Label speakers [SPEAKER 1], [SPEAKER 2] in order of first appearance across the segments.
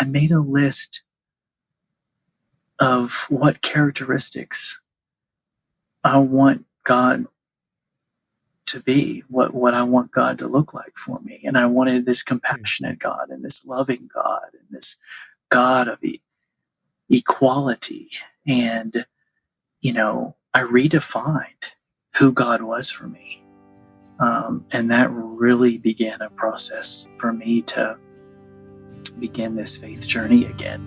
[SPEAKER 1] I made a list of what characteristics I want God to be, what I want God to look like for me. And I wanted this compassionate God and this loving God and this God of equality. And, I redefined who God was for me. And that really began a process for me to begin this faith journey again.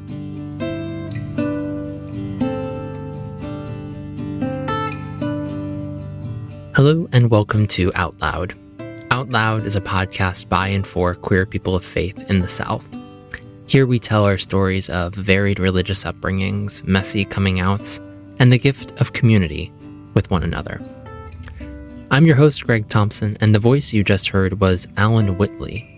[SPEAKER 2] Hello and welcome to Out Loud. Out Loud is a podcast by and for queer people of faith in the South. Here we tell our stories of varied religious upbringings, messy coming outs, and the gift of community with one another. I'm your host, Greg Thompson, and the voice you just heard was Alan Whitley.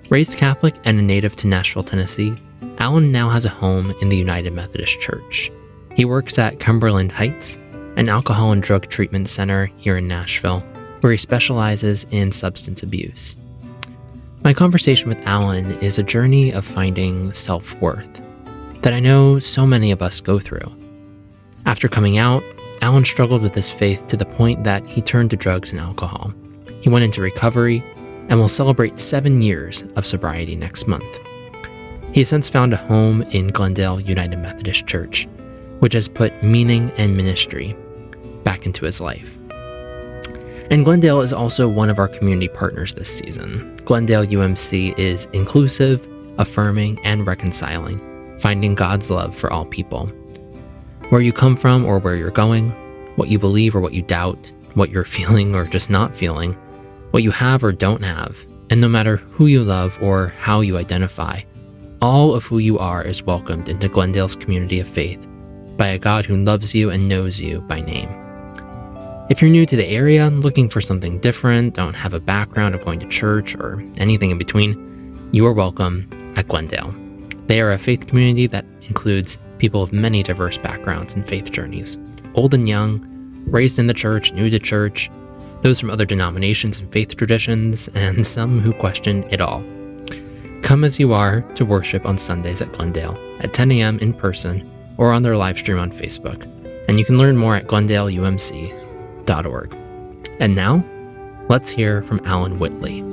[SPEAKER 2] Raised Catholic and a native to Nashville, Tennessee, Alan now has a home in the United Methodist Church. He works at Cumberland Heights, an alcohol and drug treatment center here in Nashville, where he specializes in substance abuse. My conversation with Alan is a journey of finding self-worth that I know so many of us go through. After coming out, Alan struggled with his faith to the point that he turned to drugs and alcohol. He went into recovery and will celebrate 7 years of sobriety next month. He has since found a home in Glendale United Methodist Church, which has put meaning and ministry back into his life. And Glendale is also one of our community partners this season. Glendale UMC is inclusive, affirming, and reconciling, finding God's love for all people. Where you come from or where you're going, what you believe or what you doubt, what you're feeling or just not feeling, what you have or don't have, and no matter who you love or how you identify, all of who you are is welcomed into Glendale's community of faith by a God who loves you and knows you by name. If you're new to the area, looking for something different, don't have a background of going to church or anything in between, you are welcome at Glendale. They are a faith community that includes people of many diverse backgrounds and faith journeys, old and young, raised in the church, new to church, those from other denominations and faith traditions, and some who question it all. Come as you are to worship on Sundays at Glendale at 10 a.m. in person or on their live stream on Facebook. And you can learn more at glendaleumc.org. And now, let's hear from Alan Whitley.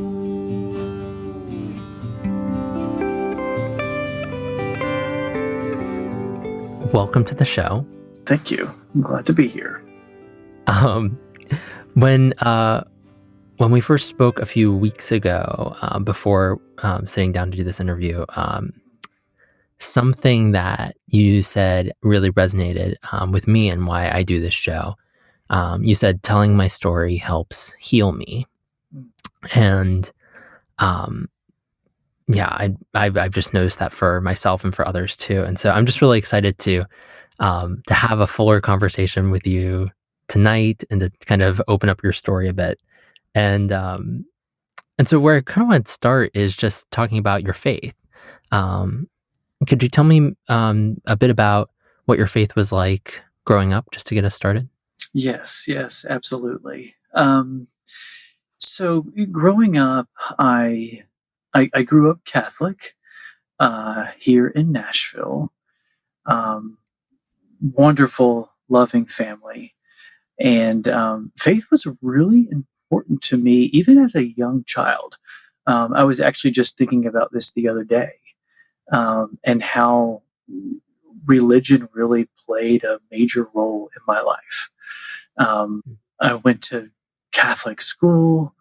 [SPEAKER 2] Welcome to the show.
[SPEAKER 1] Thank you. I'm glad to be here.
[SPEAKER 2] When we first spoke a few weeks ago, before sitting down to do this interview, something that you said really resonated with me and why I do this show. You said telling my story helps heal me, and I've just noticed that for myself and for others too. And so I'm just really excited to have a fuller conversation with you tonight and to kind of open up your story a bit. And so where I kind of want to start is just talking about your faith. Could you tell me a bit about what your faith was like growing up, just to get us started?
[SPEAKER 1] Yes, absolutely. So growing up, I grew up Catholic here in Nashville. Wonderful, loving family. And faith was really important to me, even as a young child. I was actually just thinking about this the other day, and how religion really played a major role in my life. I went to Catholic school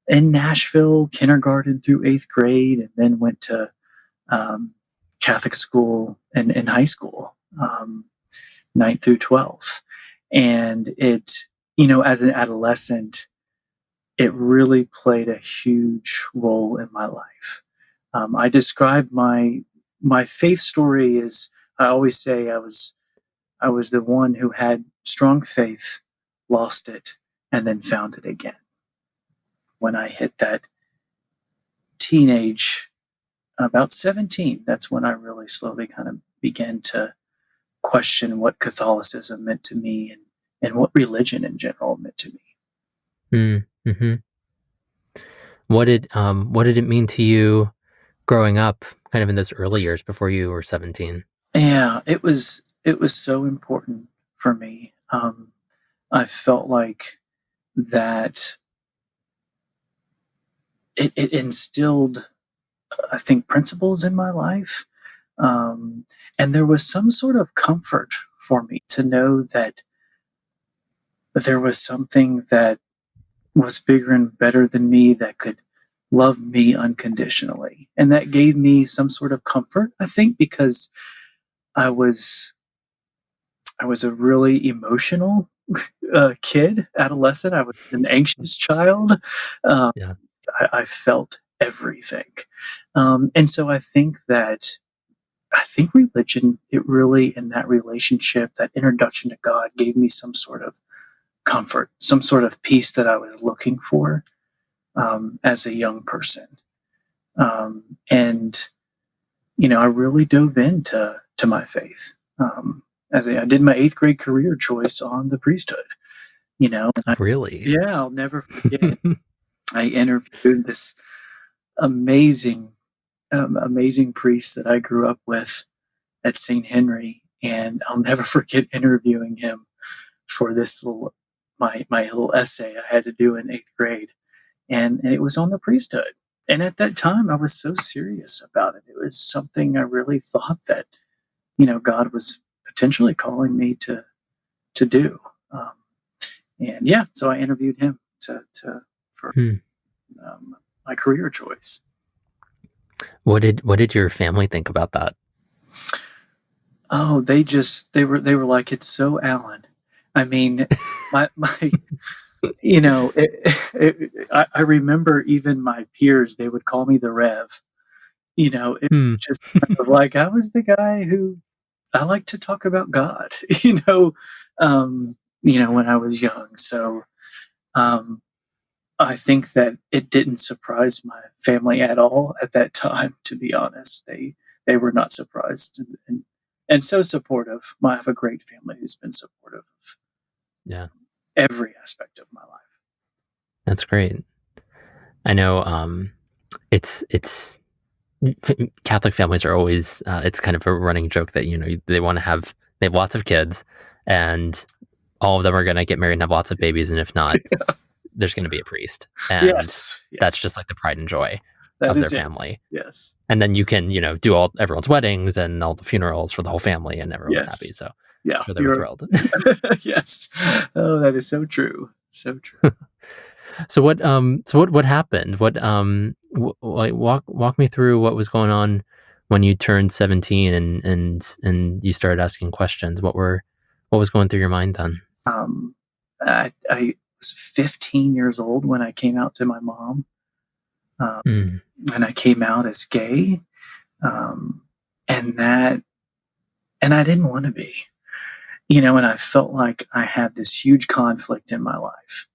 [SPEAKER 1] in Nashville, kindergarten through 8th grade, and then went to Catholic school in high school, 9th through 12th. And it, as an adolescent, it really played a huge role in my life. I describe my faith story as, I always say, I was the one who had strong faith, lost it, and then found it again. When I hit that teenage, about 17, that's when I really slowly kind of began to question what Catholicism meant to me and what religion in general meant to me.
[SPEAKER 2] Mm-hmm. What did it mean to you growing up kind of in those early years before you were 17?
[SPEAKER 1] Yeah, it was so important for me. I felt like that it instilled, I think, principles in my life. Um, and there was some sort of comfort for me to know that there was something that was bigger and better than me that could love me unconditionally. And that gave me some sort of comfort, I think, because I was I was a really emotional kid, adolescent. I was an anxious child. Um,
[SPEAKER 2] Yeah.
[SPEAKER 1] I felt everything, and so I think religion, it really, in that relationship, that introduction to God, gave me some sort of comfort, some sort of peace that I was looking for as a young person. And I really dove into my faith. I did my eighth grade career choice on the priesthood. And
[SPEAKER 2] Really?
[SPEAKER 1] yeah, I'll never forget. I interviewed this amazing, amazing priest that I grew up with at St. Henry, and I'll never forget interviewing him for this my little essay I had to do in eighth grade, and it was on the priesthood. And at that time, I was so serious about it. It was something I really thought that God was potentially calling me to do. Um, and yeah, so I interviewed him for
[SPEAKER 2] Hmm.
[SPEAKER 1] my career choice.
[SPEAKER 2] What did your family think about that?
[SPEAKER 1] Oh, they were like, it's so Alan. I mean, my I remember even my peers, they would call me the Rev. It
[SPEAKER 2] Hmm.
[SPEAKER 1] just kind of like I was the guy who I like to talk about God, when I was young. So um, I think that it didn't surprise my family at all at that time. To be honest, they were not surprised, and so supportive. I have a great family who's been supportive of
[SPEAKER 2] Yeah,
[SPEAKER 1] every aspect of my life.
[SPEAKER 2] that's great. I know it's Catholic families are always it's kind of a running joke that they have lots of kids and all of them are going to get married and have lots of babies, and if not, there's going to be a priest, and
[SPEAKER 1] Yes,
[SPEAKER 2] that's
[SPEAKER 1] yes,
[SPEAKER 2] just like the pride and joy
[SPEAKER 1] that
[SPEAKER 2] of their
[SPEAKER 1] is it.
[SPEAKER 2] family.
[SPEAKER 1] Yes,
[SPEAKER 2] And then you can do all everyone's weddings and all the funerals for the whole family, and everyone's happy.
[SPEAKER 1] yes,
[SPEAKER 2] So I'm
[SPEAKER 1] yeah.
[SPEAKER 2] sure they were
[SPEAKER 1] You're
[SPEAKER 2] thrilled.
[SPEAKER 1] yes. Oh, that is so true. So true.
[SPEAKER 2] So what happened? Like walk me through what was going on when you turned 17 and you started asking questions. What was going through your mind then?
[SPEAKER 1] I was 15 years old when I came out to my mom, um,
[SPEAKER 2] Mm,
[SPEAKER 1] and I came out as gay, um, and that, and I didn't want to be, and I felt like I had this huge conflict in my life,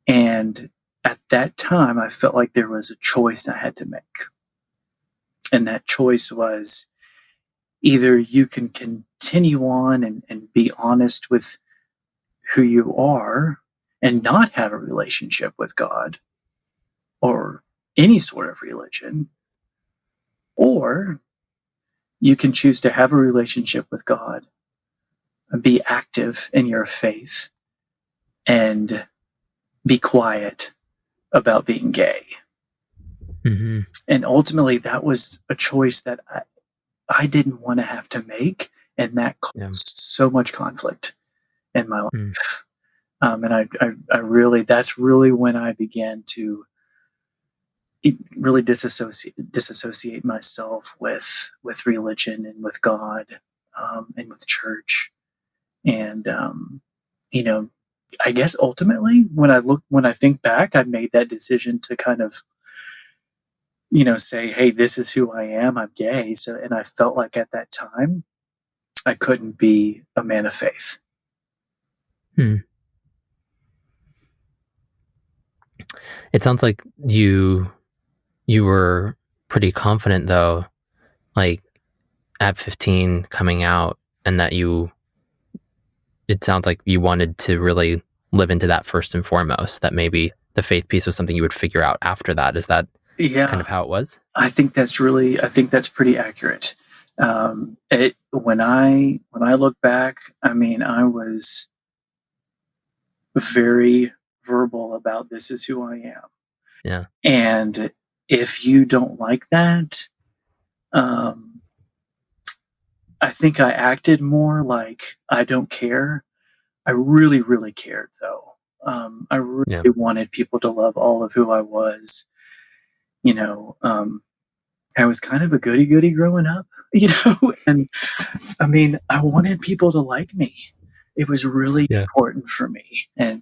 [SPEAKER 1] and at that time, I felt like there was a choice I had to make, and that choice was either you can continue on and be honest with who you are and not have a relationship with God or any sort of religion, or you can choose to have a relationship with God, be active in your faith, and be quiet about being gay.
[SPEAKER 2] hmm
[SPEAKER 1] And ultimately, that was a choice that I didn't want to have to make, and that
[SPEAKER 2] Yeah.
[SPEAKER 1] caused so much conflict in my
[SPEAKER 2] Mm,
[SPEAKER 1] life. And I really, that's really when I began to really disassociate myself with religion and with God, and with church. And you know, I guess ultimately, when I think back, I made that decision to kind of say, "Hey, this is who I am. I'm gay." So, and I felt like at that time I couldn't be a man of faith.
[SPEAKER 2] hmm. It sounds like you were pretty confident though, like at 15 coming out, and that it sounds like you wanted to really live into that first and foremost, that maybe the faith piece was something you would figure out after that.
[SPEAKER 1] Yeah,
[SPEAKER 2] kind of how it was?
[SPEAKER 1] I think that's pretty accurate. When I look back, I mean, I was very verbal about this is who I am.
[SPEAKER 2] Yeah.
[SPEAKER 1] And if you don't like that, um, I think I acted more like I don't care. I really, really cared though. I really
[SPEAKER 2] Yeah.
[SPEAKER 1] wanted people to love all of who I was. You know, I was kind of a goody goody growing up, and I mean, I wanted people to like me. It was really
[SPEAKER 2] Yeah.
[SPEAKER 1] important for me. And,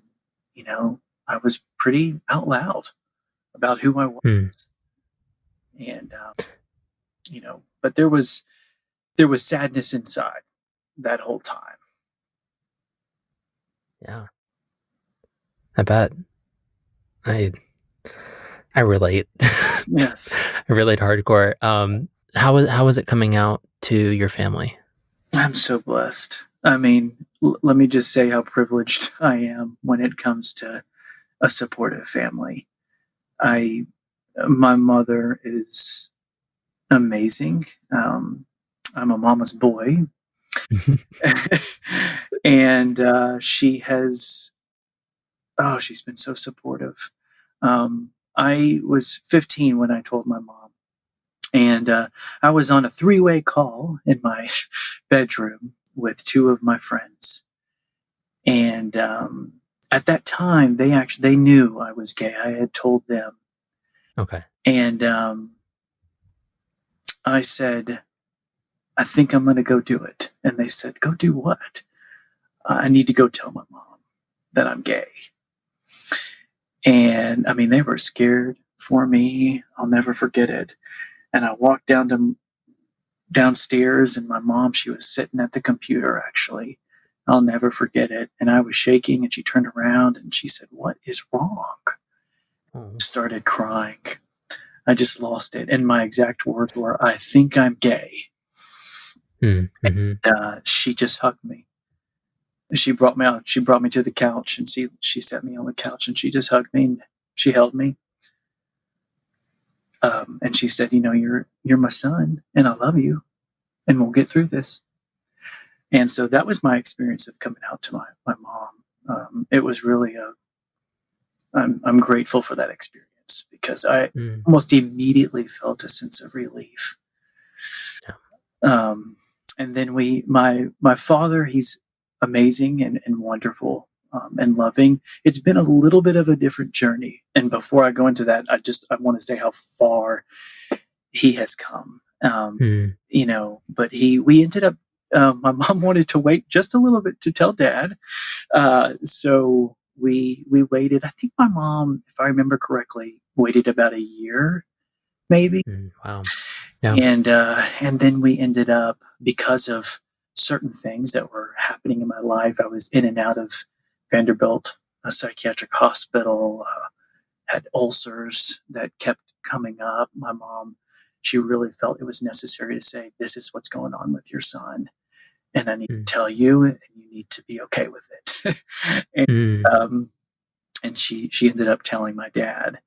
[SPEAKER 1] you know, I was pretty out loud about who I was.
[SPEAKER 2] Mm.
[SPEAKER 1] And, but there was sadness inside that whole time.
[SPEAKER 2] Yeah. I bet. I I relate.
[SPEAKER 1] Yes.
[SPEAKER 2] I relate hardcore. How was it coming out to your family?
[SPEAKER 1] I'm so blessed. I mean, let me just say how privileged I am when it comes to a supportive family. I, my mother is amazing. I'm a mama's boy, and she's been so supportive. I was 15 when I told my mom, and I was on a three-way call in my bedroom with two of my friends, and at that time they knew I was gay. I had told them,
[SPEAKER 2] Okay.
[SPEAKER 1] and I said, I think I'm going to go do it. And they said, go do what? I need to go tell my mom that I'm gay. And I mean, they were scared for me. I'll never forget it. And I walked downstairs, and my mom, she was sitting at the computer actually. I'll never forget it. And I was shaking, and she turned around and she said, what is wrong?
[SPEAKER 2] Oh.
[SPEAKER 1] Started crying. I just lost it. And my exact words were, I think I'm gay.
[SPEAKER 2] Mm-hmm.
[SPEAKER 1] She just hugged me. She brought me out. She brought me to the couch, and she set me on the couch, and she just hugged me and she held me. And she said, you're my son, and I love you, and we'll get through this. And so that was my experience of coming out to my mom. It was really I'm grateful for that experience because I
[SPEAKER 2] Mm.
[SPEAKER 1] almost immediately felt a sense of relief.
[SPEAKER 2] Yeah.
[SPEAKER 1] And then my father, he's amazing and wonderful and loving. It's been a little bit of a different journey. And before I go into that, I want to say how far he has come.
[SPEAKER 2] Mm.
[SPEAKER 1] But we ended up. My mom wanted to wait just a little bit to tell Dad, so we waited. I think my mom, if I remember correctly, waited about a year, maybe.
[SPEAKER 2] Mm. Wow. Yeah.
[SPEAKER 1] And then we ended up, because of certain things that were happening in my life, I was in and out of Vanderbilt, a psychiatric hospital, had ulcers that kept coming up. My mom, she really felt it was necessary to say, this is what's going on with your son, and I need to
[SPEAKER 2] Mm.
[SPEAKER 1] tell you, and you need to be okay with it. and
[SPEAKER 2] Mm.
[SPEAKER 1] and she ended up telling my dad.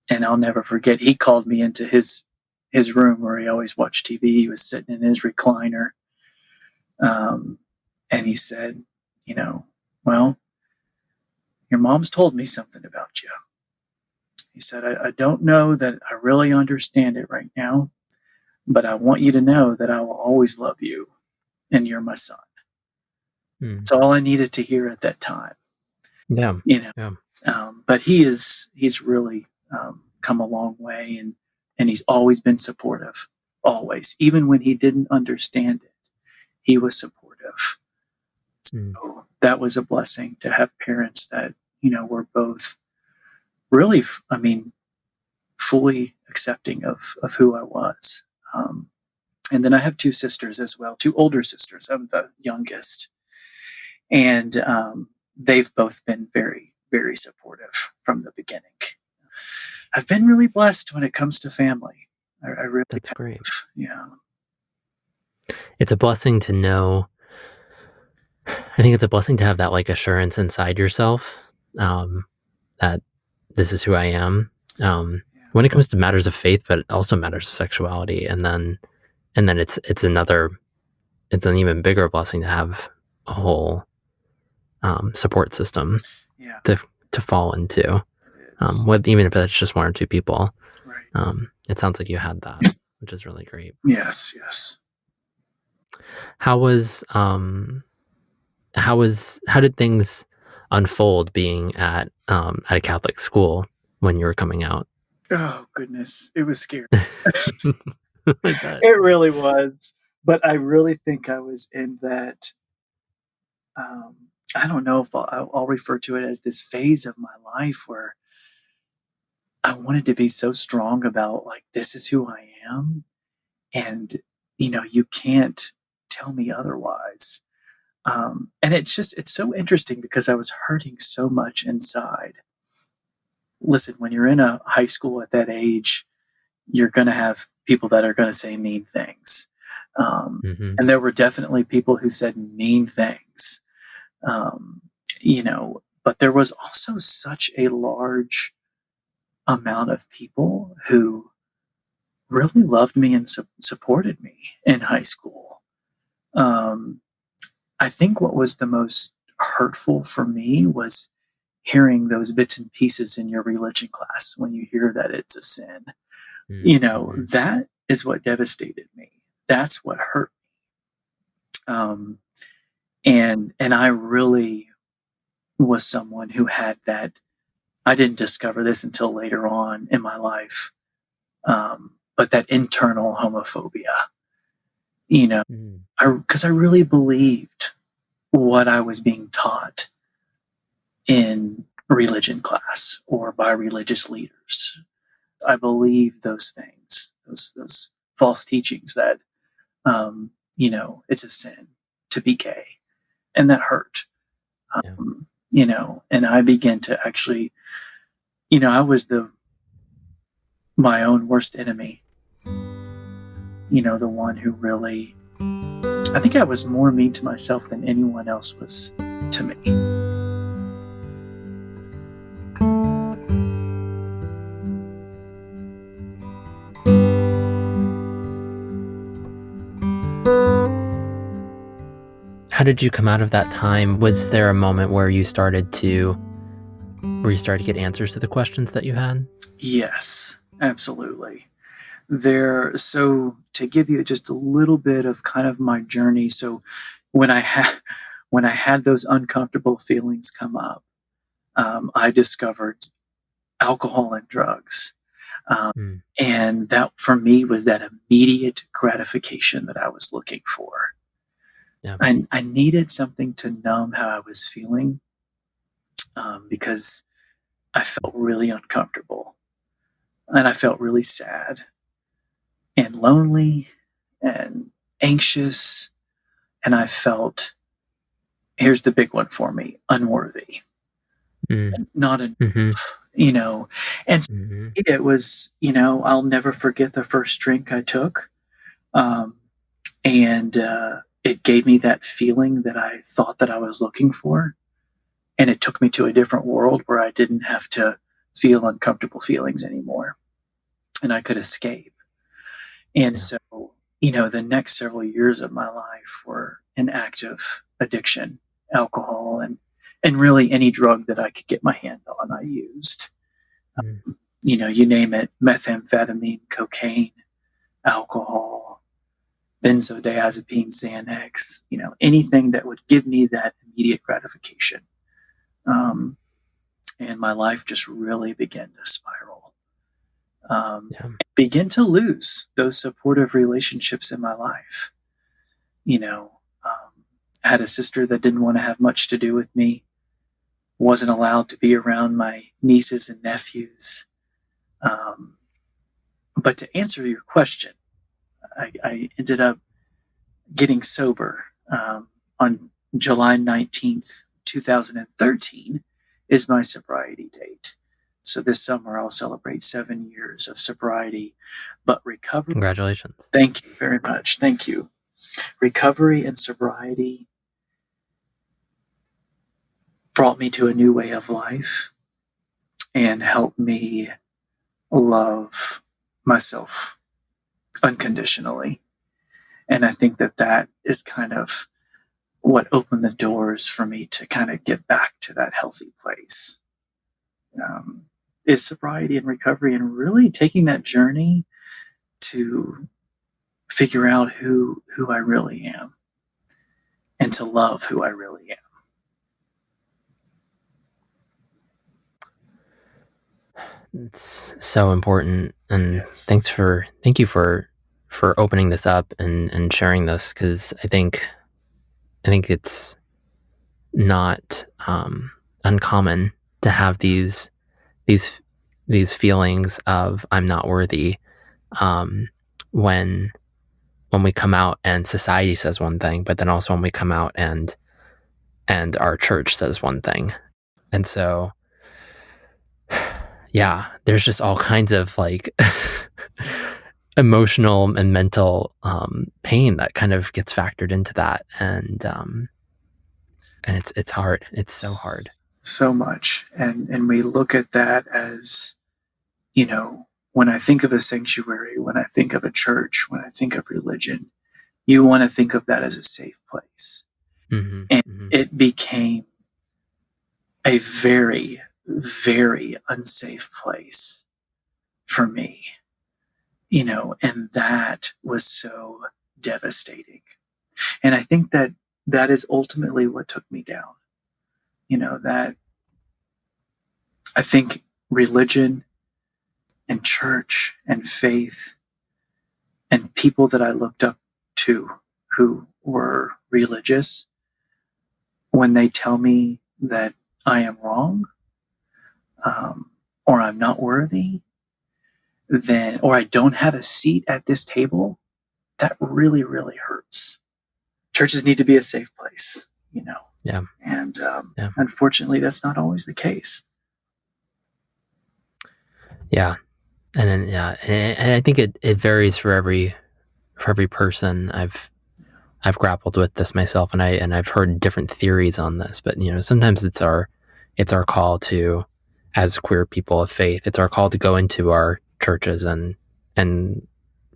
[SPEAKER 1] And I'll never forget, he called me into his room where he always watched TV. He was sitting in his recliner. And he said, well, your mom's told me something about you. He said, I don't know that I really understand it right now, but I want you to know that I will always love you, and you're my son.
[SPEAKER 2] Mm.
[SPEAKER 1] That's all I needed to hear at that time.
[SPEAKER 2] Yeah.
[SPEAKER 1] You know,
[SPEAKER 2] Yeah.
[SPEAKER 1] but he's really come a long way, and he's always been supportive, always, even when he didn't understand it, he was supportive.
[SPEAKER 2] Mm.
[SPEAKER 1] So that was a blessing to have parents that were both really, I mean, fully accepting of who I was. And then I have two sisters as well, two older sisters. I'm the youngest, and they've both been very, very supportive from the beginning. I've been really blessed when it comes to family. I really
[SPEAKER 2] That's
[SPEAKER 1] have.
[SPEAKER 2] great.
[SPEAKER 1] Yeah.
[SPEAKER 2] It's a blessing to know. I think it's a blessing to have that like assurance inside yourself, that this is who I am. when it comes to matters of faith, but also matters of sexuality, and then it's an even bigger blessing to have a whole support system
[SPEAKER 1] Yeah,
[SPEAKER 2] to fall into.
[SPEAKER 1] it is.
[SPEAKER 2] Even if it's just one or two people.
[SPEAKER 1] Right.
[SPEAKER 2] It sounds like you had that, which is really great.
[SPEAKER 1] Yes, yes.
[SPEAKER 2] How was how did things unfold being at a Catholic school when you were coming out?
[SPEAKER 1] Oh, goodness. It was scary.
[SPEAKER 2] I bet.
[SPEAKER 1] It really was. But I really think I was in that, um, I don't know if I'll refer to it as this phase of my life where I wanted to be so strong about, like, this is who I am. And, you can't tell me otherwise. And it's so interesting because I was hurting so much inside. Listen, when you're in a high school at that age, you're going to have people that are going to say mean things. Um,
[SPEAKER 2] Mm-hmm.
[SPEAKER 1] and there were definitely people who said mean things, um, but there was also such a large amount of people who really loved me and supported me in high school. Um, I think what was the most hurtful for me was hearing those bits and pieces in your religion class when you hear that it's a sin.
[SPEAKER 2] Mm-hmm.
[SPEAKER 1] That is what devastated me. That's what hurt. Um, and I really was someone who had that. I didn't discover this until later on in my life, but that internal homophobia.
[SPEAKER 2] Mm-hmm.
[SPEAKER 1] Because I really believed what I was being taught in religion class or by religious leaders. I believe those things, those false teachings that it's a sin to be gay, and that hurt.
[SPEAKER 2] Yeah.
[SPEAKER 1] And I began to actually, I was my own worst enemy. The one who really, I think I was more mean to myself than anyone else was to me.
[SPEAKER 2] How did you come out of that time? Was there a moment where you started to get answers to the questions that you had?
[SPEAKER 1] Yes, absolutely. So to give you just a little bit of kind of my journey. So when I had those uncomfortable feelings come up, I discovered alcohol and drugs.
[SPEAKER 2] Mm.
[SPEAKER 1] And that for me was that immediate gratification that I was looking for.
[SPEAKER 2] Yeah.
[SPEAKER 1] I needed something to numb how I was feeling, because I felt really uncomfortable and I felt really sad and lonely and anxious. And I felt, here's the big one for me, unworthy,
[SPEAKER 2] Mm.
[SPEAKER 1] not enough,
[SPEAKER 2] Mm-hmm.
[SPEAKER 1] you know. And so
[SPEAKER 2] Mm-hmm.
[SPEAKER 1] it was, I'll never forget the first drink I took. Um, and it gave me that feeling that I thought that I was looking for. And it took me to a different world where I didn't have to feel uncomfortable feelings anymore and I could escape. And
[SPEAKER 2] Yeah.
[SPEAKER 1] so, the next several years of my life were an active addiction, alcohol, and really any drug that I could get my hand on, I used.
[SPEAKER 2] Mm.
[SPEAKER 1] You name it, methamphetamine, cocaine, alcohol, benzodiazepine, Xanax, anything that would give me that immediate gratification. And my life just really began to spiral.
[SPEAKER 2] Yeah.
[SPEAKER 1] Begin to lose those supportive relationships in my life. I had a sister that didn't want to have much to do with me, wasn't allowed to be around my nieces and nephews. But to answer your question, I ended up getting sober on July 19th, 2013 is my sobriety date. So this summer I'll celebrate 7 years of sobriety. But recovery,
[SPEAKER 2] Congratulations.
[SPEAKER 1] thank you very much. Thank you. Recovery and sobriety brought me to a new way of life and helped me love myself unconditionally. And I think that is kind of what opened the doors for me to kind of get back to that healthy place. Is sobriety and recovery, and really taking that journey to figure out who I really am and to love who I really am.
[SPEAKER 2] It's so important, and
[SPEAKER 1] Yes.
[SPEAKER 2] thank you for opening this up and sharing this, because I think it's not uncommon to have these these feelings of I'm not worthy, um, when we come out and society says one thing, but then also when we come out and our church says one thing. And so, yeah, there's just all kinds of like emotional and mental pain that kind of gets factored into that, and it's hard. It's so hard.
[SPEAKER 1] So much. And we look at that as, when I think of a sanctuary, when I think of a church, when I think of religion, you want to think of that as a safe place.
[SPEAKER 2] Mm-hmm,
[SPEAKER 1] And
[SPEAKER 2] mm-hmm.
[SPEAKER 1] it became a very, very unsafe place for me, and that was so devastating. And I think that is ultimately what took me down. That I think religion and church and faith and people that I looked up to who were religious, when they tell me that I am wrong, or I'm not worthy, then, or I don't have a seat at this table, that really, really hurts. Churches need to be a safe place,
[SPEAKER 2] Yeah.
[SPEAKER 1] And
[SPEAKER 2] Yeah.
[SPEAKER 1] unfortunately, that's not always the case.
[SPEAKER 2] Yeah. And then, and I think it varies for every person. I've grappled with this myself, and I've heard different theories on this, but sometimes it's our call to, as queer people of faith, it's our call to go into our churches and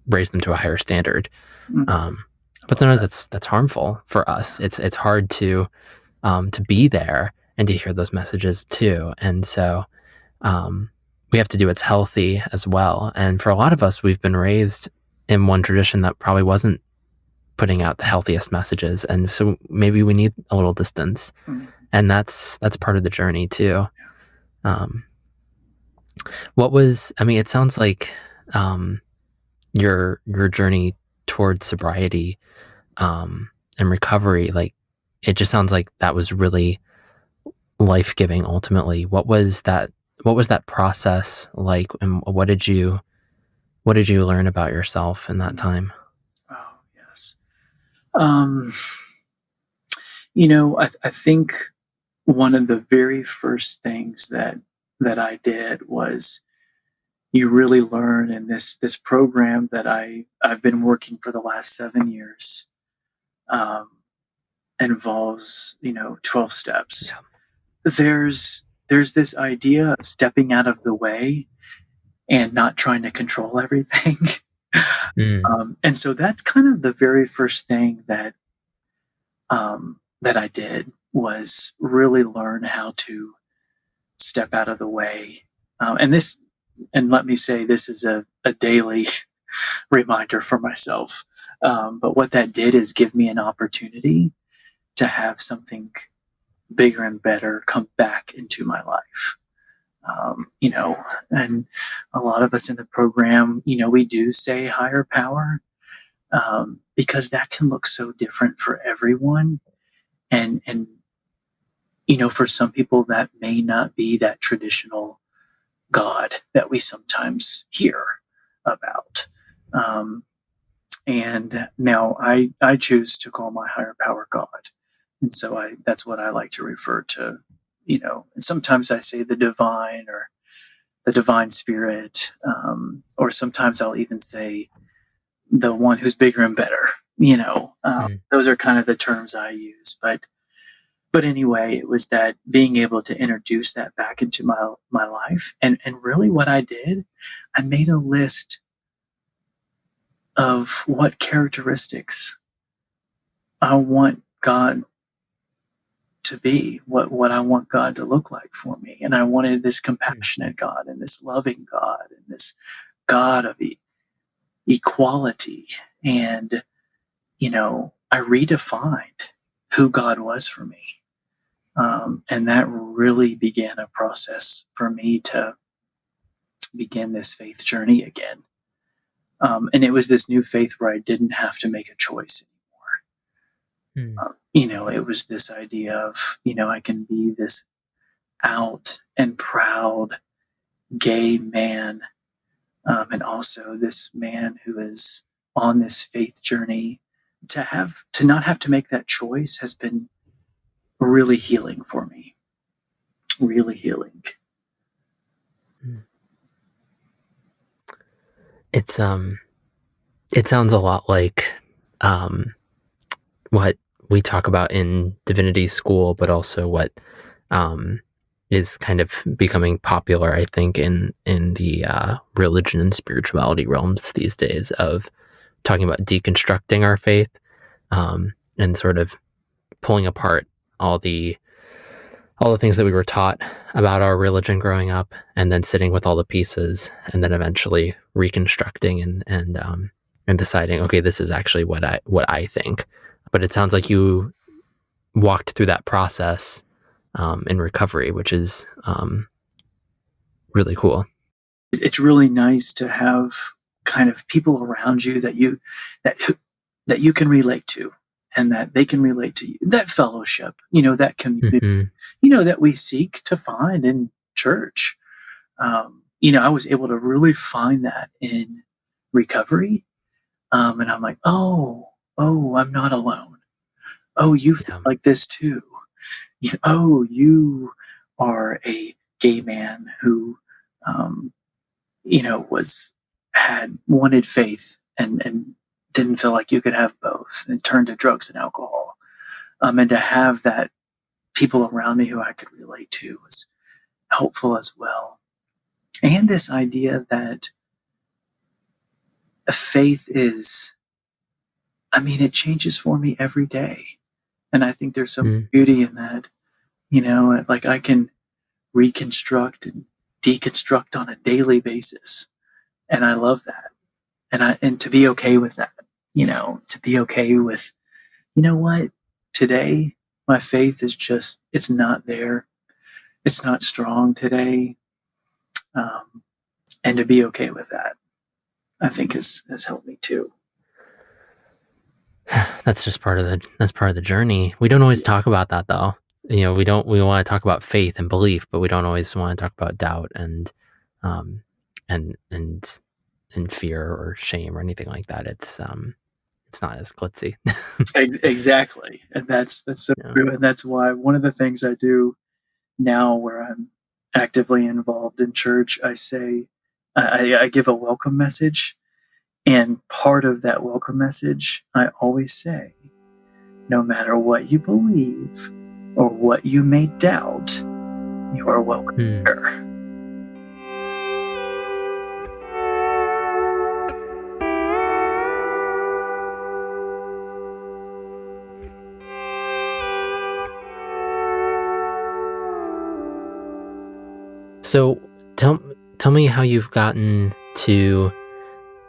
[SPEAKER 2] raise them to a higher standard. But sometimes that's harmful for us. It's hard to be there and to hear those messages too. And so we have to do what's healthy as well. And for a lot of us, we've been raised in one tradition that probably wasn't putting out the healthiest messages, and so maybe we need a little distance, and that's part of the journey too. What was, I mean, it sounds like your journey towards sobriety and recovery, like it just sounds like that was really life-giving ultimately. What was that process like, and what did you learn about yourself in that time?
[SPEAKER 1] Oh, yes. I think one of the very first things that I did was, you really learn in this program that I've been working for the last 7 years, involves 12 steps. Yeah. There's this idea of stepping out of the way and not trying to control everything. And so that's kind of the very first thing that I did, was really learn how to step out of the way. And let me say, this is a daily reminder for myself. But what that did is give me an opportunity to have something bigger and better come back into my life. And a lot of us in the program, we do say higher power, because that can look so different for everyone. And for some people, that may not be that traditional God that we sometimes hear about. And now I choose to call my higher power God. And so that's what I like to refer to, sometimes I say the divine, or the divine spirit, or sometimes I'll even say the one who's bigger and better, those are kind of the terms I use. But anyway, it was that being able to introduce that back into my life. And really what I did, I made a list of what characteristics I want God to be, what I want God to look like for me. And I wanted this compassionate God and this loving God and this God of equality. And, I redefined who God was for me. And that really began a process for me to begin this faith journey again. And it was this new faith where I didn't have to make a choice
[SPEAKER 2] Mm.
[SPEAKER 1] anymore. It was this idea of, I can be this out and proud gay man, and also this man who is on this faith journey. To not have to make that choice has been really healing for me. Really healing.
[SPEAKER 2] Mm. It sounds a lot like what we talk about in divinity school, but also what is kind of becoming popular, I think, in the religion and spirituality realms these days, of talking about deconstructing our faith, and sort of pulling apart all the things that we were taught about our religion growing up, and then sitting with all the pieces, and then eventually reconstructing and deciding, okay, this is actually what I think. But it sounds like you walked through that process in recovery, which is really cool.
[SPEAKER 1] It's really nice to have kind of people around you that you can relate to, and that they can relate to you. That fellowship, that community, that we seek to find in church. I was able to really find that in recovery. And I'm like, oh, I'm not alone. Oh, you feel
[SPEAKER 2] Yeah.
[SPEAKER 1] like this too. Oh, you are a gay man who, um, had wanted faith and didn't feel like you could have both, and turned to drugs and alcohol. And to have that people around me who I could relate to was helpful as well. And this idea that faith is, it changes for me every day. And I think there's some
[SPEAKER 2] Mm.
[SPEAKER 1] beauty in that, like I can reconstruct and deconstruct on a daily basis. And I love that. And to be okay with that, to be okay with, what, today, my faith is just, it's not there. It's not strong today. And to be okay with that, I think has helped me too.
[SPEAKER 2] That's part of the journey. We don't always talk about that, though. We want to talk about faith and belief, but we don't always want to talk about doubt and um and fear or shame or anything like that. It's not as glitzy.
[SPEAKER 1] Exactly. And that's so
[SPEAKER 2] Yeah.
[SPEAKER 1] true. And that's why one of the things I do now, where I'm actively involved in church, I say, I give a welcome message. And part of that welcome message, I always say, no matter what you believe or what you may doubt, you are welcome here.
[SPEAKER 2] So tell me how you've gotten to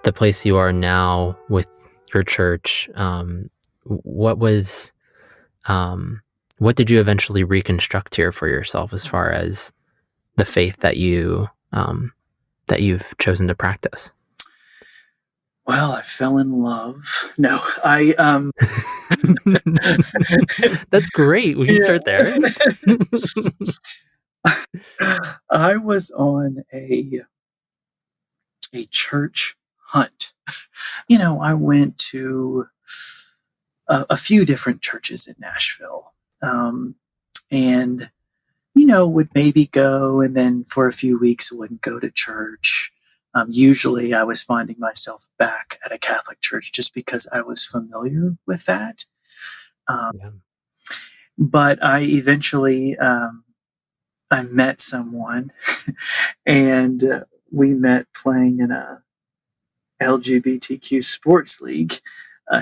[SPEAKER 2] the place you are now with your church. What was what did you eventually reconstruct here for yourself, as far as the faith that you've chosen to practice?
[SPEAKER 1] Well, I fell in love. No, I
[SPEAKER 2] That's great. We can
[SPEAKER 1] yeah.
[SPEAKER 2] start there.
[SPEAKER 1] I was on a church hunt. I went to a few different churches in Nashville, and would maybe go, and then for a few weeks wouldn't go to church. Usually, I was finding myself back at a Catholic church just because I was familiar with that. Um,
[SPEAKER 2] Yeah.
[SPEAKER 1] but I eventually I met someone, and we met playing in a LGBTQ sports league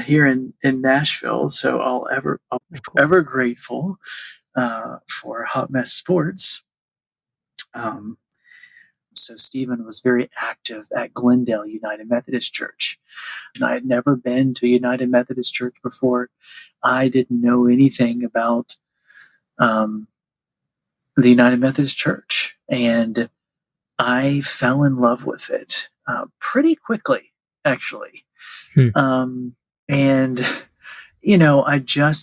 [SPEAKER 1] here in Nashville. So I'll be
[SPEAKER 2] Oh, cool.
[SPEAKER 1] forever grateful for Hot Mess Sports. Um, so Stephen was very active at Glendale United Methodist Church. And I had never been to United Methodist Church before. I didn't know anything about um, the United Methodist Church, and I fell in love with it pretty quickly, actually.
[SPEAKER 2] Hmm.
[SPEAKER 1] And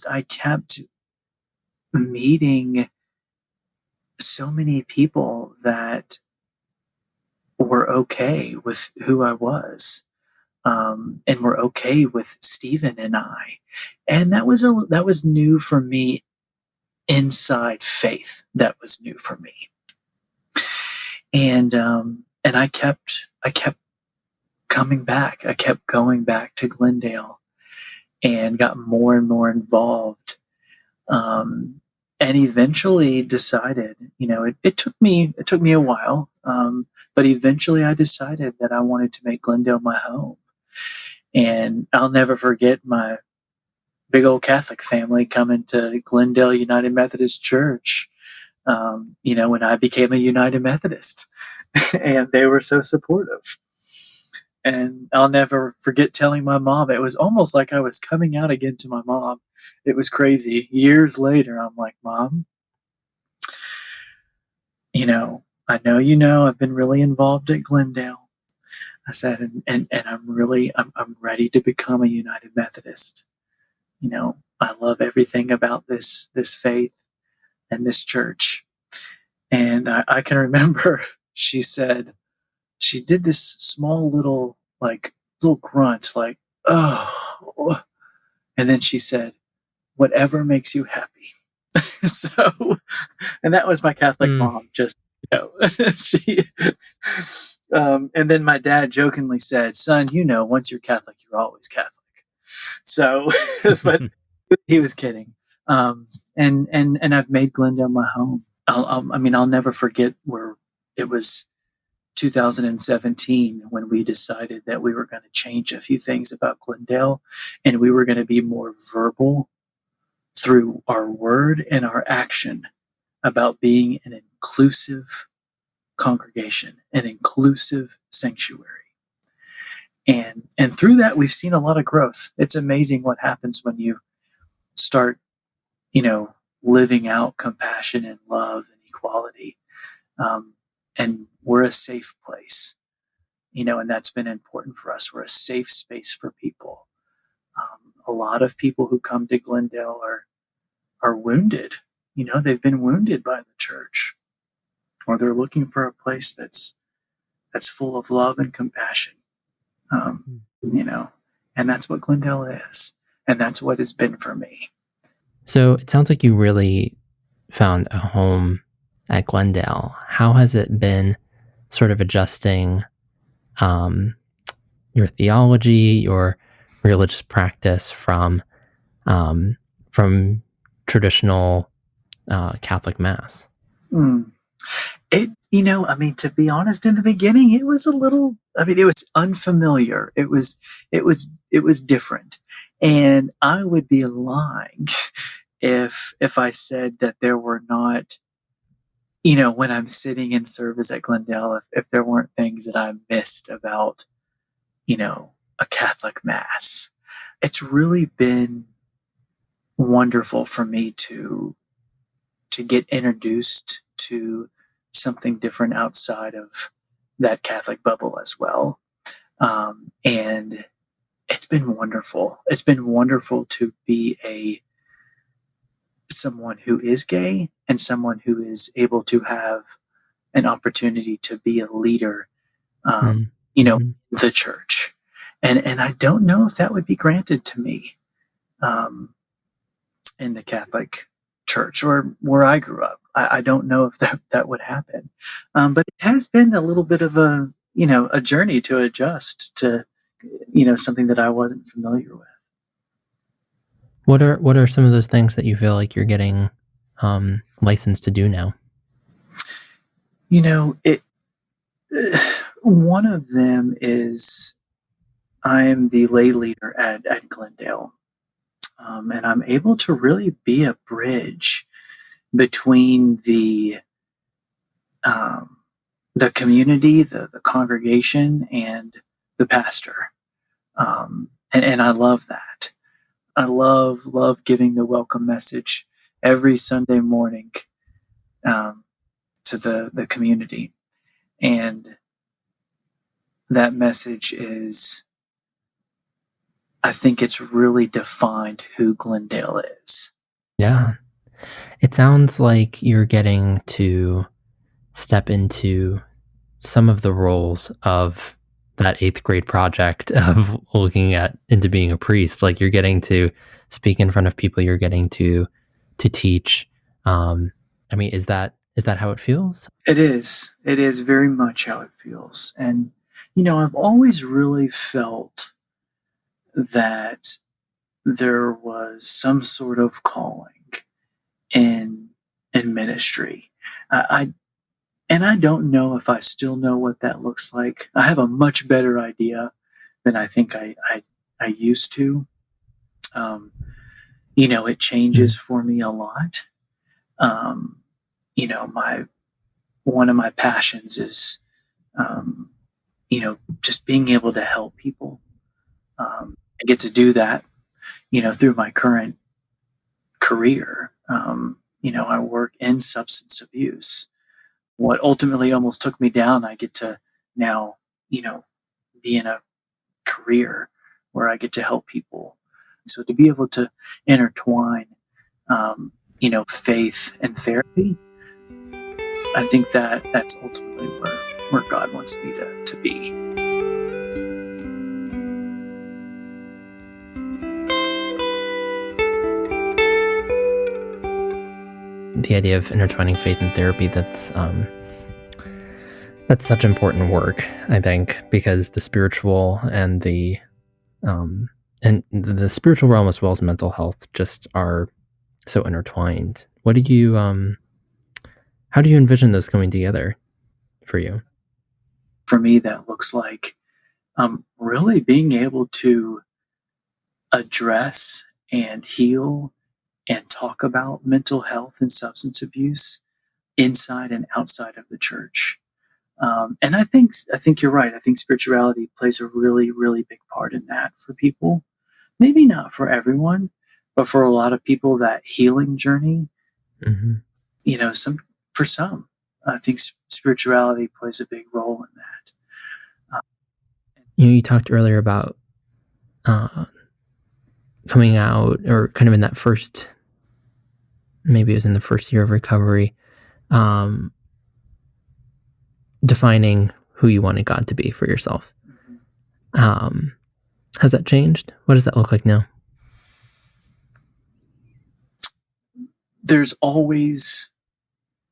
[SPEAKER 1] I kept meeting so many people that were okay with who I was, and were okay with Stephen and I, and that was new for me. Inside faith, that was new for me, and I kept coming back. I kept going back to Glendale and got more and more involved. And eventually decided, it took me a while, but eventually I decided that I wanted to make Glendale my home. And I'll never forget my big old Catholic family coming to Glendale United Methodist Church, when I became a United Methodist, and they were so supportive. And I'll never forget telling my mom. It was almost like I was coming out again to my mom. It was crazy. Years later, I'm like, Mom, I know I've been really involved at Glendale. I said, and I'm ready to become a United Methodist. I love everything about this faith and this church. And I can remember she said, she did this small little grunt, like, oh, and then she said, whatever makes you happy. So, and that was my Catholic
[SPEAKER 2] Mm.
[SPEAKER 1] mom, just, she, and then my dad jokingly said, son, once you're Catholic, you're always Catholic. So, but he was kidding. And I've made Glendale my home. I'll never forget where it was 2017 when we decided that we were going to change a few things about Glendale, and we were going to be more verbal through our word and our action about being an inclusive congregation, an inclusive sanctuary. And through that, we've seen a lot of growth. It's amazing what happens when you start, living out compassion and love and equality. And we're a safe place, and that's been important for us. We're a safe space for people. A lot of people who come to Glendale are wounded. They've been wounded by the church, or they're looking for a place that's full of love and compassion. And that's what Glendale is, and that's what it's been for me.
[SPEAKER 2] So it sounds like you really found a home at Glendale. How has it been sort of adjusting your theology, your religious practice from traditional Catholic Mass?
[SPEAKER 1] To be honest, in the beginning, it was it was unfamiliar. It was different. And I would be lying if I said that there were not, when I'm sitting in service at Glendale, if there weren't things that I missed about, a Catholic Mass. It's really been wonderful for me to get introduced to something different outside of that Catholic bubble as well. And it's been wonderful. It's been wonderful to be someone who is gay and someone who is able to have an opportunity to be a leader, the church. And I don't know if that would be granted to me in the Catholic church or where I grew up. I don't know if that would happen. But it has been a little bit of a journey to adjust to, something that I wasn't familiar with.
[SPEAKER 2] What are some of those things that you feel like you're getting licensed to do now?
[SPEAKER 1] It One of them is I am the lay leader at Glendale, and I'm able to really be a bridge between um, the community, the congregation, and the pastor. And I love that. I love giving the welcome message every Sunday morning um, to the community, and that message is, I think it's really defined who Glendale is.
[SPEAKER 2] Yeah. It sounds like you're getting to step into some of the roles of that 8th grade project of looking at into being a priest. Like, you're getting to speak in front of people, you're getting to teach. Um, I mean, is that how it feels?
[SPEAKER 1] It is. It is very much how it feels. And, I've always really felt that there was some sort of calling in in ministry. I and I don't know if I still know what that looks like. I have a much better idea than I think I used to. Um, it changes
[SPEAKER 2] Mm.
[SPEAKER 1] for me a lot. Um, my one of my passions is um, just being able to help people. I get to do that, through my current career. I work in substance abuse. What ultimately almost took me down, I get to now, be in a career where I get to help people. So to be able to intertwine, faith and therapy, I think that that's ultimately where God wants me to be.
[SPEAKER 2] The idea of intertwining faith and therapy, that's such important work, I think, because the spiritual um, and the spiritual realm as well as mental health just are so intertwined. How do you envision those coming together for you?
[SPEAKER 1] For me, that looks like really being able to address and heal and talk about mental health and substance abuse inside and outside of the church. And I think you're right. I think spirituality plays a really, really big part in that for people. Maybe not for everyone, but for a lot of people, that healing journey,
[SPEAKER 2] Mhm.
[SPEAKER 1] some for some, I think spirituality plays a big role in that.
[SPEAKER 2] You talked earlier about uh, coming out, or kind of in that first, maybe it was in the first year of recovery, um, defining who you wanted God to be for yourself.
[SPEAKER 1] Mhm.
[SPEAKER 2] Um, has that changed? What does that look like now?
[SPEAKER 1] There's always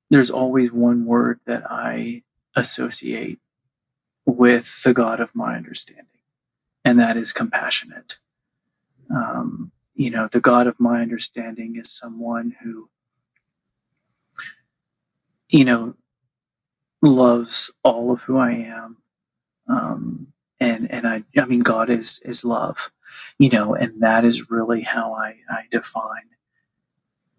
[SPEAKER 1] there's always one word that I associate with the God of my understanding, and that is compassionate. The God of my understanding is someone who, you know, loves all of who I am. And I mean, God is love, and that is really how I define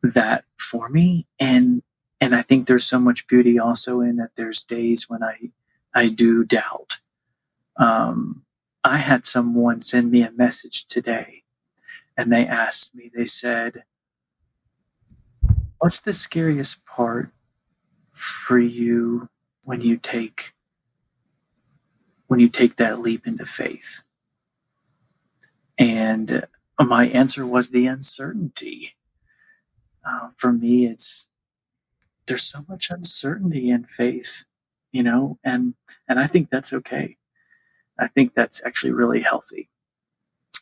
[SPEAKER 1] that for me. And I think there's so much beauty also in that. There's days when I do doubt. Um, I had someone send me a message today, and they asked me, they said, "What's the scariest part for you when you take that leap into faith?" And my answer was the uncertainty. For me, there's so much uncertainty in faith, and I think that's okay. I think that's actually really healthy,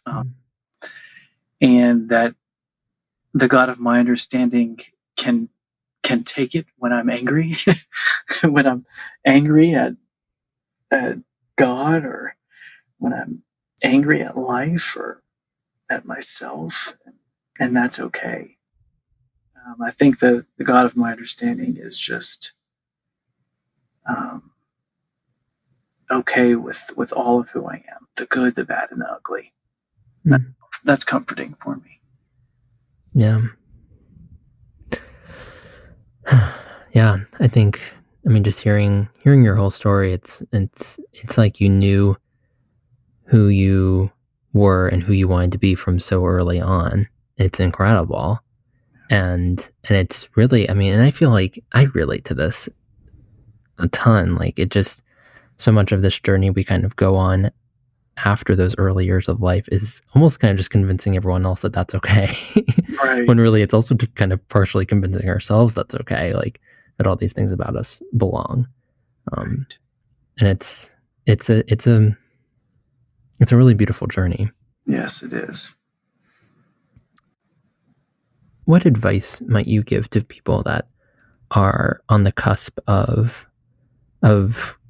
[SPEAKER 1] um,
[SPEAKER 2] Mm.
[SPEAKER 1] and that the God of my understanding can take it when I'm angry, when I'm angry at God, or when I'm angry at life or at myself, and that's okay. I think the God of my understanding is just um, okay with all of who I am, the good, the bad, and the ugly.
[SPEAKER 2] Mm.
[SPEAKER 1] That's comforting for me.
[SPEAKER 2] Yeah. Yeah, I think, I mean, just hearing your whole story, it's like you knew who you were and who you wanted to be from so early on. It's incredible. And it's really, I mean, and I feel like I relate to this a ton. Like, it just, so much of this journey we kind of go on after those early years of life is almost kind of just convincing everyone else that that's okay.
[SPEAKER 1] Right.
[SPEAKER 2] When really it's also kind of partially convincing ourselves that's okay, like that all these things about us belong. Um,
[SPEAKER 1] Right.
[SPEAKER 2] and it's a really beautiful journey.
[SPEAKER 1] Yes, it is.
[SPEAKER 2] What advice might you give to people that are on the cusp of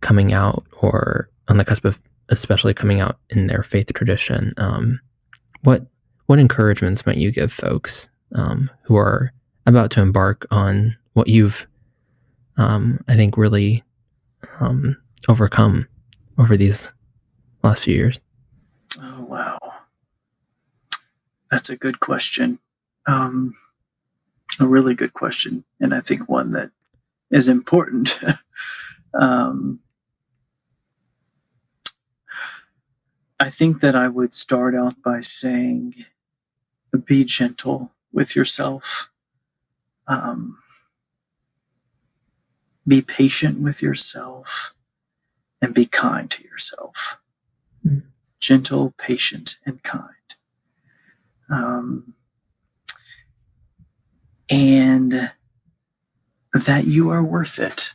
[SPEAKER 2] coming out, or on the cusp of especially coming out in their faith tradition? What encouragements might you give folks who are about to embark on what you've, I think, really overcome over these last few years?
[SPEAKER 1] Oh, wow. That's a good question. Um, a really good question. And I think one that is important. um, I think that I would start out by saying, be gentle with yourself. Um, be patient with yourself and be kind to yourself.
[SPEAKER 2] Mm.
[SPEAKER 1] Gentle, patient, and kind. And that you are worth it.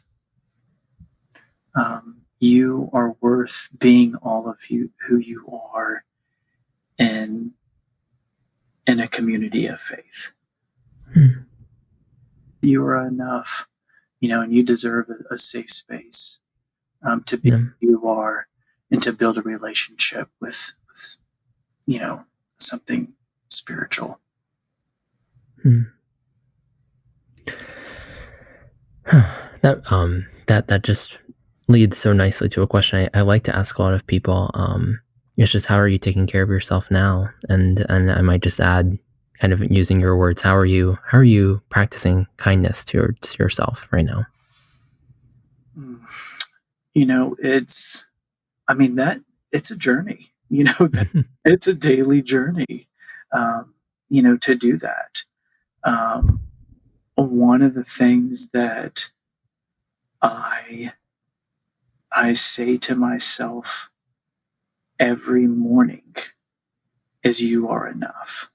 [SPEAKER 1] You are worth being all of you who you are in a community of faith.
[SPEAKER 2] Mm.
[SPEAKER 1] You are enough, and you deserve a safe space to be
[SPEAKER 2] Yeah.
[SPEAKER 1] who you are and to build a relationship with something spiritual.
[SPEAKER 2] Mm. That just leads so nicely to a question I like to ask a lot of people. It's just, how are you taking care of yourself now? And I might just add, kind of using your words, how are you practicing kindness to yourself right now?
[SPEAKER 1] Mm. It's, I mean, that it's a journey, that it's a daily journey, to do that. Um, one of the things that I I say to myself every morning is, you are enough.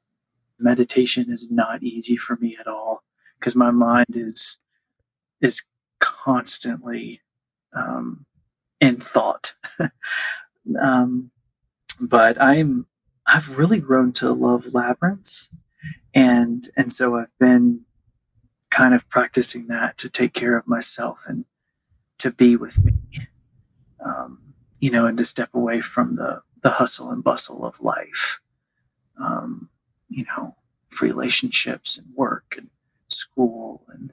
[SPEAKER 1] Meditation is not easy for me at all because my mind is constantly in thought. um, but I've really grown to love labyrinths, and so I've been kind of practicing that to take care of myself and to be with me, and to step away from the hustle and bustle of life, um, you know, relationships and work and school, and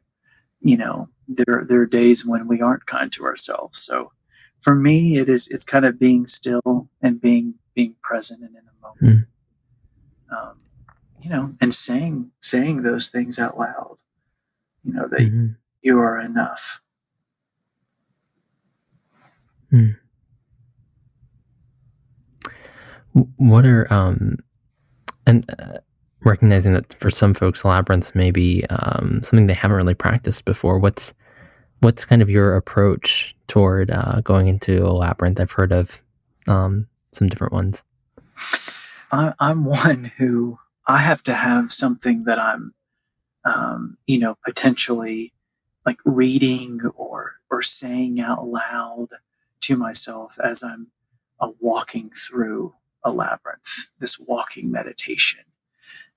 [SPEAKER 1] there are days when we aren't kind to ourselves. So for me, it's kind of being still and being present and in the moment,
[SPEAKER 2] Mm.
[SPEAKER 1] and saying those things out loud. That
[SPEAKER 2] Mhm.
[SPEAKER 1] you are enough.
[SPEAKER 2] Mm. What are and recognizing that for some folks, labyrinths may be something they haven't really practiced before. What's kind of your approach toward going into a labyrinth? I've heard of some different ones.
[SPEAKER 1] I'm one who, I have to have something that I'm, potentially like reading or saying out loud to myself as I'm walking through a labyrinth, this walking meditation.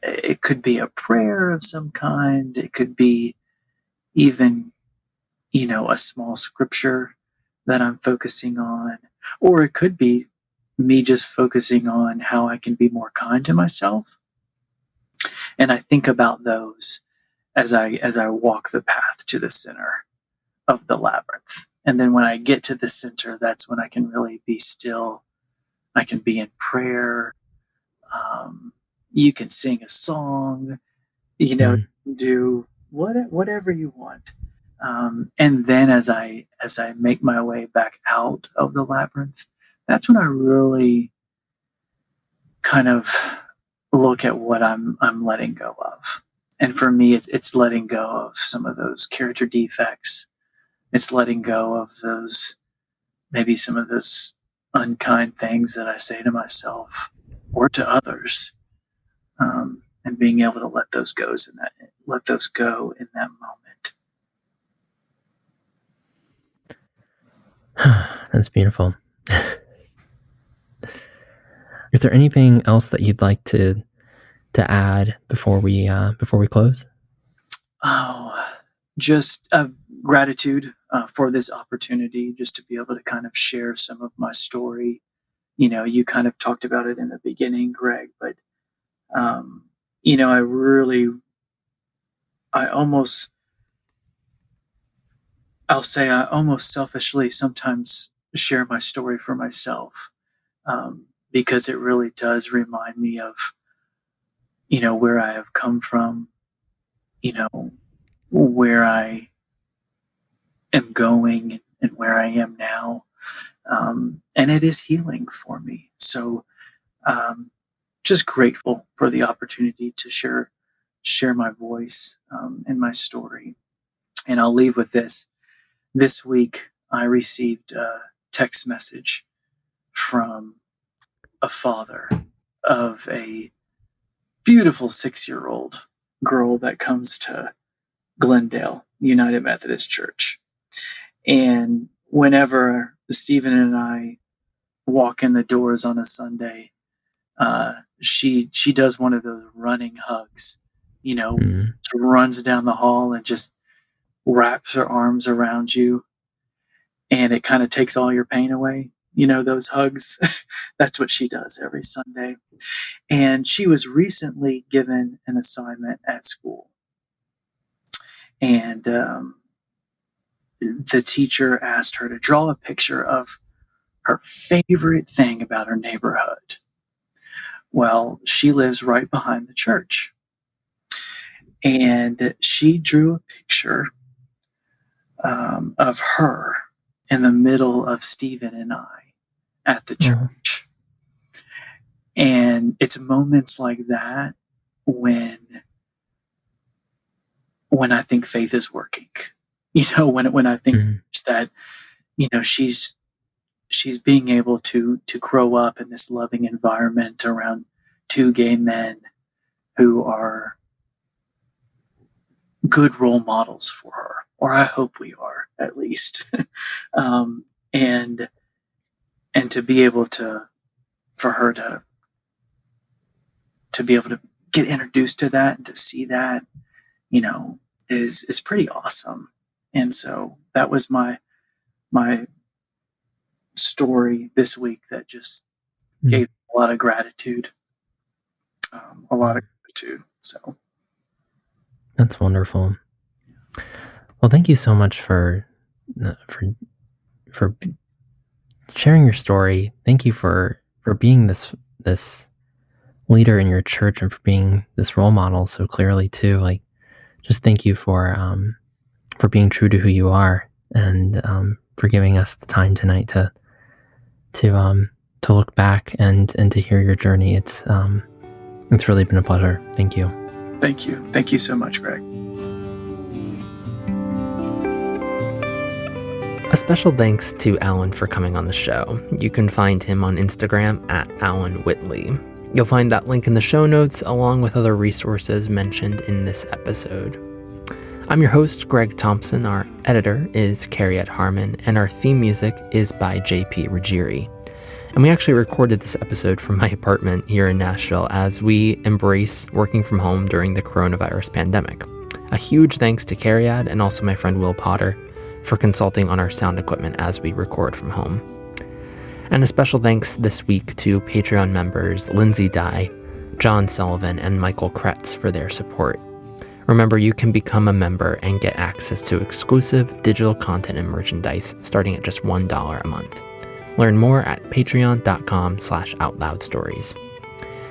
[SPEAKER 1] It could be a prayer of some kind. It could be even, a small scripture that I'm focusing on, or it could be me just focusing on how I can be more kind to myself. And I think about those as I walk the path to the center of the labyrinth. And then when I get to the center, that's when I can really be still. I can be in prayer. Um, you can sing a song,
[SPEAKER 2] Mm.
[SPEAKER 1] do whatever you want. And then as I make my way back out of the labyrinth, that's when I really kind of look at what I'm letting go of. And for me, it's letting go of some of those character defects. It's letting go of those, maybe some of those unkind things that I say to myself or to others, and being able to let those go in that moment.
[SPEAKER 2] That's beautiful. Is there anything else that you'd like to add before we close?
[SPEAKER 1] Oh, just gratitude for this opportunity, just to be able to kind of share some of my story. You kind of talked about it in the beginning, Greg, but I almost, I'll say I almost selfishly sometimes share my story for myself, because it really does remind me of, where I have come from, where I am going and where I am now. And it is healing for me. So, just grateful for the opportunity to share my voice, and my story. And I'll leave with this. This week, I received a text message from a father of a beautiful 6-year-old girl that comes to Glendale United Methodist Church. And whenever Stephen and I walk in the doors on a Sunday, she does one of those running hugs, runs down the hall and just wraps her arms around you, and it kind of takes all your pain away. Those hugs. That's what she does every Sunday. And she was recently given an assignment at school, and the teacher asked her to draw a picture of her favorite thing about her neighborhood. Well, she lives right behind the church, and she drew a picture, of her in the middle of Stephen and I at the church. And it's moments like that when I think faith is working. When I think that, she's being able to grow up in this loving environment around two gay men who are good role models for her, or I hope we are, at least. And to be able for her to be able to get introduced to that and to see that, is pretty awesome. And so that was my story this week that just gave a lot of gratitude. So
[SPEAKER 2] That's wonderful. Well, thank you so much for sharing your story. Thank you for being this leader in your church and for being this role model so clearly too. Like, just thank you for being true to who you are, and for giving us the time tonight to look back and to hear your journey. It's really been a pleasure. Thank you.
[SPEAKER 1] Thank you. Thank you so much, Greg.
[SPEAKER 2] A special thanks to Alan for coming on the show. You can find him on Instagram at Alan Whitley. You'll find that link in the show notes, along with other resources mentioned in this episode. I'm your host, Greg Thompson. Our editor is Carriette Harmon, and our theme music is by JP Ruggieri. And we actually recorded this episode from my apartment here in Nashville as we embrace working from home during the coronavirus pandemic. A huge thanks to Carriette and also my friend Will Potter for consulting on our sound equipment as we record from home. And a special thanks this week to Patreon members Lindsay Dye, John Sullivan, and Michael Kretz for their support. Remember, you can become a member and get access to exclusive digital content and merchandise starting at just $1 a month. Learn more at patreon.com/outloudstories.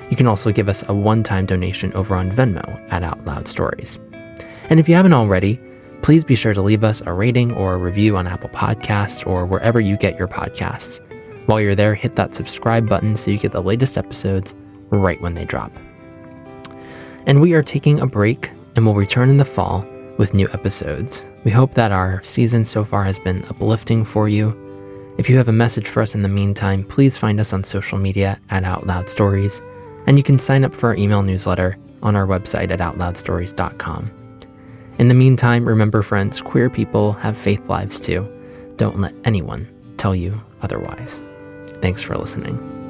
[SPEAKER 2] You can also give us a one-time donation over on Venmo at Out Loud Stories. And if you haven't already, please be sure to leave us a rating or a review on Apple Podcasts or wherever you get your podcasts. While you're there, hit that subscribe button so you get the latest episodes right when they drop. And we are taking a break and will return in the fall with new episodes. We hope that our season so far has been uplifting for you. If you have a message for us in the meantime, please find us on social media at Out Loud Stories, and you can sign up for our email newsletter on our website at outloudstories.com. In the meantime, remember, friends, queer people have faith lives too. Don't let anyone tell you otherwise. Thanks for listening.